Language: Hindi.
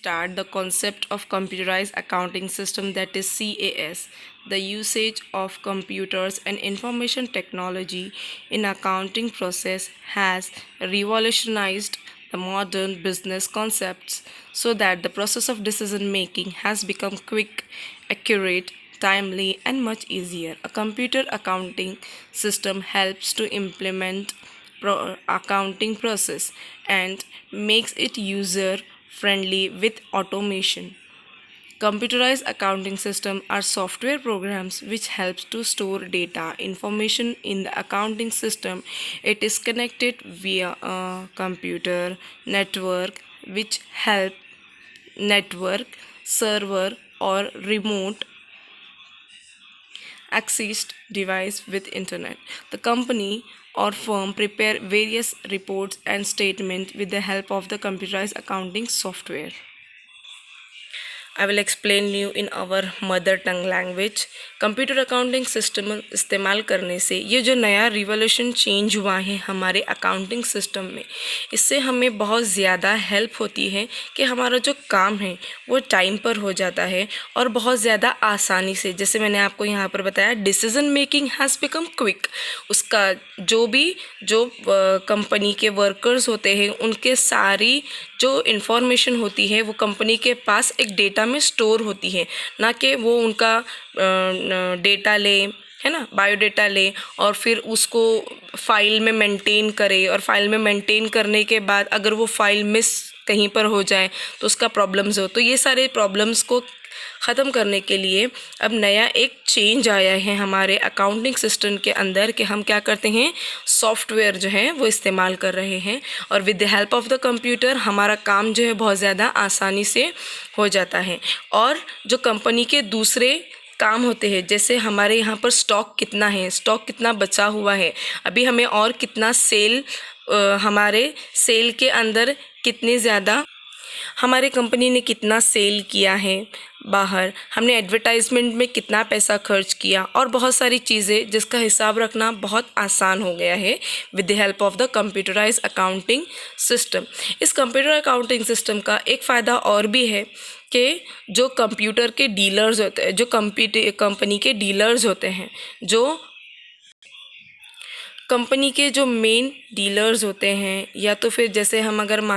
Start the concept of computerized accounting system, that is CAS. The usage of computers and information technology in accounting process has revolutionized the modern business concepts so that the process of decision making has become quick, accurate, timely and much easier. A computer accounting system helps to implement accounting process and makes it user friendly with automation. Computerized accounting systems are software programs which helps to store data information in the accounting system. It is connected via a computer network which help network server or remote accessed device with internet. The company or firm prepare various reports and statements with the help of the computerized accounting software. I will explain you in our mother tongue language. Computer accounting system इस्तेमाल करने से ये जो नया रिवोल्यूशन चेंज हुआ है हमारे अकाउंटिंग सिस्टम में, इससे हमें बहुत ज़्यादा हेल्प होती है कि हमारा जो काम है वो टाइम पर हो जाता है और बहुत ज़्यादा आसानी से. जैसे मैंने आपको यहाँ पर बताया, decision making has become quick. उसका जो कंपनी के वर्कर्स होते हैं उनके सारी जो इन्फॉर्मेशन होती है वो कंपनी के पास एक डेटा में स्टोर होती है, ना कि वो उनका डेटा ले, है ना, बायोडेटा ले और फिर उसको फाइल में मेंटेन करे, और फाइल में मेंटेन करने के बाद अगर वो फाइल मिस कहीं पर हो जाए तो उसका प्रॉब्लम्स हो. तो ये सारे प्रॉब्लम्स को ख़त्म करने के लिए अब नया एक चेंज आया है हमारे अकाउंटिंग सिस्टम के अंदर कि हम क्या करते हैं, सॉफ्टवेयर जो है वो इस्तेमाल कर रहे हैं और with the help of the computer हमारा काम जो है बहुत ज़्यादा आसानी से हो जाता है. और जो कंपनी के दूसरे काम होते हैं, जैसे हमारे यहाँ पर स्टॉक कितना है, स्टॉक कितना बचा हुआ है, अभी हमें और कितना सेल, हमारे सेल के अंदर कितने ज़्यादा हमारे कंपनी ने कितना सेल किया है बाहर, हमने एडवर्टाइजमेंट में कितना पैसा खर्च किया, और बहुत सारी चीज़ें जिसका हिसाब रखना बहुत आसान हो गया है with the help of the computerised accounting system. इस कंप्यूटर अकाउंटिंग सिस्टम का एक फ़ायदा और भी है कि जो कंप्यूटर के डीलर्स होते हैं, जो कंपनी के डीलर्स होते हैं, जो कंपनी के जो मेन डीलर्स होते हैं, या तो फिर जैसे हम अगर मान